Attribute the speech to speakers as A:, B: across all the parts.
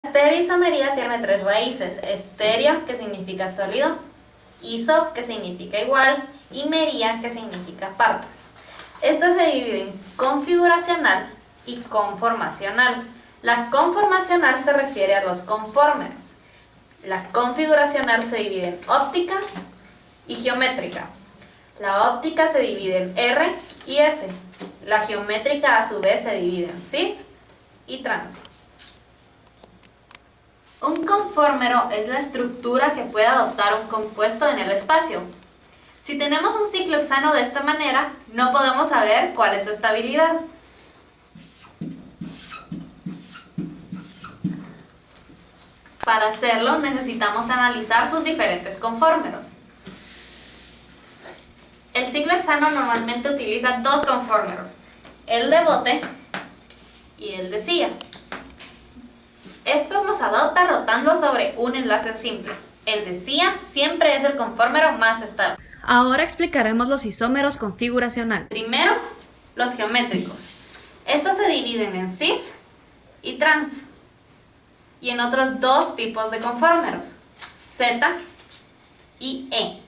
A: La estereoisomería tiene tres raíces: estereo, que significa sólido; iso, que significa igual; y mería, que significa partes. Esta se divide en configuracional y conformacional. La conformacional se refiere a los confórmeros. La configuracional se divide en óptica y geométrica. La óptica se divide en R y S. La geométrica a su vez se divide en cis y trans. Un conformero es la estructura que puede adoptar un compuesto en el espacio. Si tenemos un ciclo hexano de esta manera, no podemos saber cuál es su estabilidad. Para hacerlo, necesitamos analizar sus diferentes conformeros. El ciclo hexano normalmente utiliza dos conformeros: el de bote y el de silla. Estos los adopta rotando sobre un enlace simple. El de silla siempre es el conformero más estable.
B: Ahora explicaremos los isómeros configuracional.
A: Primero, los geométricos. Estos se dividen en cis y trans, y en otros dos tipos de conformeros, Z y E.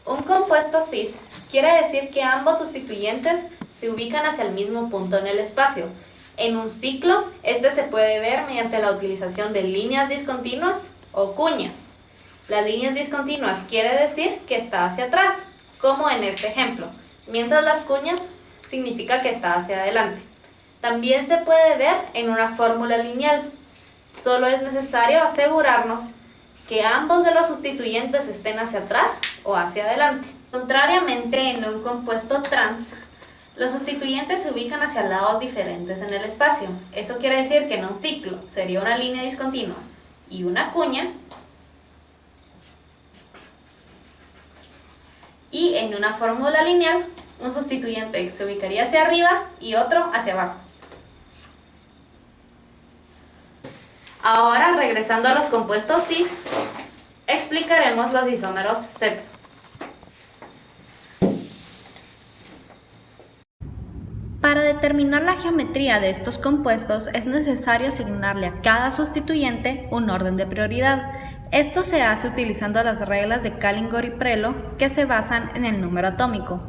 A: Un compuesto cis quiere decir que ambos sustituyentes se ubican hacia el mismo punto en el espacio. En un ciclo, este se puede ver mediante la utilización de líneas discontinuas o cuñas. Las líneas discontinuas quiere decir que está hacia atrás, como en este ejemplo, mientras las cuñas significa que está hacia adelante. También se puede ver en una fórmula lineal. Solo es necesario asegurarnos que ambos de los sustituyentes estén hacia atrás o hacia adelante. Contrariamente, en un compuesto trans, los sustituyentes se ubican hacia lados diferentes en el espacio. Eso quiere decir que en un ciclo sería una línea discontinua y una cuña, y en una fórmula lineal, un sustituyente se ubicaría hacia arriba y otro hacia abajo. Ahora, regresando a los compuestos cis, explicaremos los isómeros Z.
B: Para determinar la geometría de estos compuestos es necesario asignarle a cada sustituyente un orden de prioridad. Esto se hace utilizando las reglas de Callingor y Prelo, que se basan en el número atómico.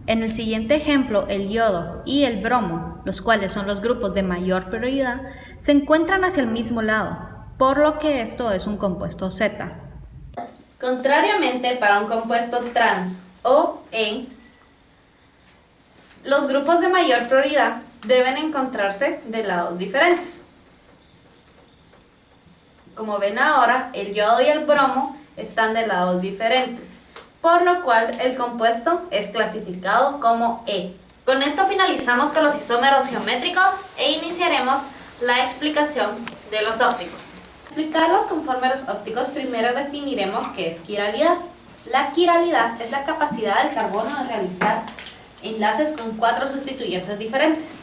B: En el siguiente ejemplo, el yodo y el bromo, los cuales son los grupos de mayor prioridad, se encuentran hacia el mismo lado, por lo que esto es un compuesto Z.
A: Contrariamente, para un compuesto trans o E, los grupos de mayor prioridad deben encontrarse de lados diferentes. Como ven ahora, el yodo y el bromo están de lados diferentes, por lo cual el compuesto es clasificado como E. Con esto finalizamos con los isómeros geométricos e iniciaremos la explicación de los ópticos. Para explicar los conformeros ópticos, primero definiremos qué es quiralidad. La quiralidad es la capacidad del carbono de realizar enlaces con cuatro sustituyentes diferentes.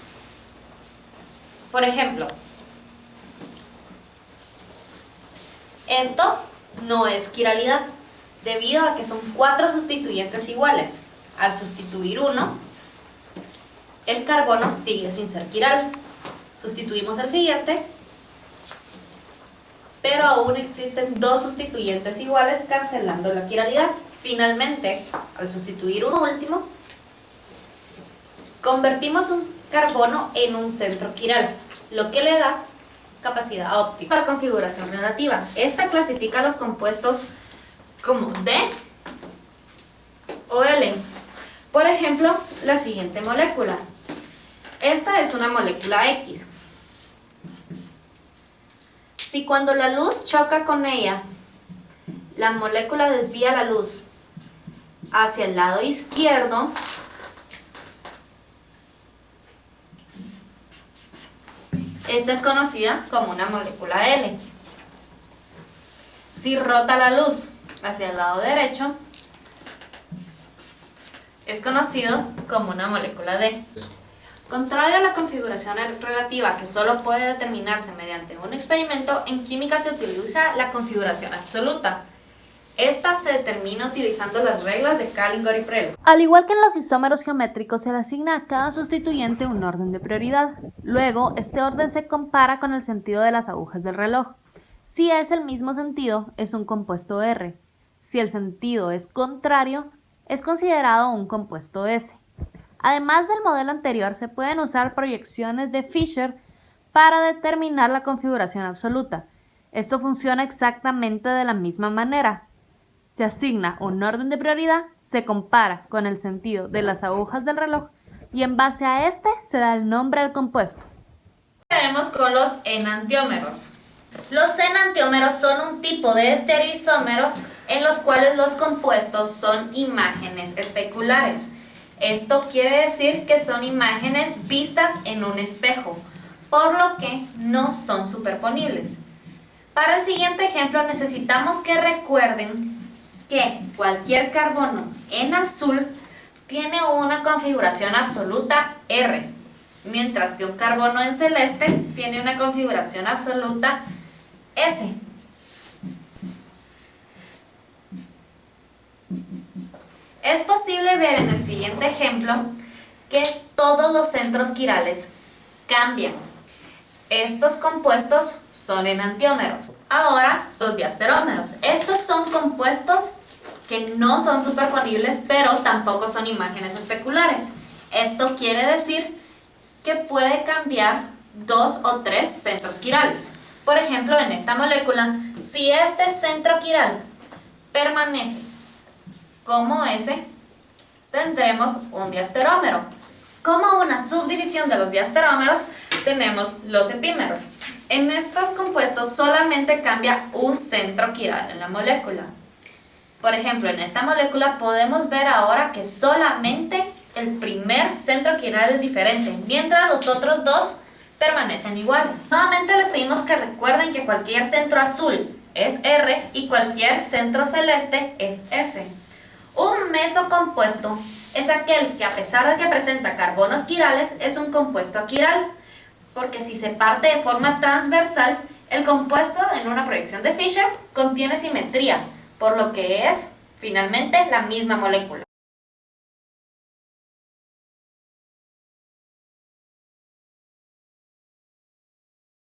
A: Por ejemplo, esto no es quiralidad, debido a que son cuatro sustituyentes iguales. Al sustituir uno, el carbono sigue sin ser quiral. Sustituimos el siguiente, pero aún existen dos sustituyentes iguales, cancelando la quiralidad. Finalmente, al sustituir uno último, convertimos un carbono en un centro quiral, lo que le da capacidad óptica. La configuración relativa. Esta clasifica los compuestos como D o L. Por ejemplo, la siguiente molécula. Esta es una molécula X. Si cuando la luz choca con ella, la molécula desvía la luz hacia el lado izquierdo, esta es conocida como una molécula L. Si rota la luz hacia el lado derecho, es conocido como una molécula D. Contrario a la configuración relativa, que solo puede determinarse mediante un experimento, en química se utiliza la configuración absoluta. Esta se determina utilizando las reglas de Callingor y Prelog.
B: Al igual que en los isómeros geométricos, se le asigna a cada sustituyente un orden de prioridad. Luego, este orden se compara con el sentido de las agujas del reloj. Si es el mismo sentido, es un compuesto R. Si el sentido es contrario, es considerado un compuesto S. Además del modelo anterior, se pueden usar proyecciones de Fisher para determinar la configuración absoluta. Esto funciona exactamente de la misma manera. Se asigna un orden de prioridad, se compara con el sentido de las agujas del reloj y en base a este se da el nombre al compuesto.
A: Tenemos con los enantiómeros. Los enantiómeros son un tipo de estereoisómeros en los cuales los compuestos son imágenes especulares. Esto quiere decir que son imágenes vistas en un espejo, por lo que no son superponibles. Para el siguiente ejemplo necesitamos que recuerden que cualquier carbono en azul tiene una configuración absoluta R, mientras que un carbono en celeste tiene una configuración absoluta S. Es posible ver en el siguiente ejemplo que todos los centros quirales cambian. Estos compuestos son enantiómeros. Ahora, los diasterómeros. Estos son compuestos que no son superponibles, pero tampoco son imágenes especulares. Esto quiere decir que puede cambiar 2 o 3 centros quirales. Por ejemplo, en esta molécula, si este centro quiral permanece como S, tendremos un diasterómero. Como una subdivisión de los diasterómeros, tenemos los epímeros. En estos compuestos solamente cambia un centro quiral en la molécula. Por ejemplo, en esta molécula podemos ver ahora que solamente el primer centro quiral es diferente, mientras los otros dos permanecen iguales. Nuevamente les pedimos que recuerden que cualquier centro azul es R y cualquier centro celeste es S. Un mesocompuesto es aquel que, a pesar de que presenta carbonos quirales, es un compuesto aquiral, porque si se parte de forma transversal, el compuesto en una proyección de Fisher contiene simetría, por lo que es finalmente la misma molécula.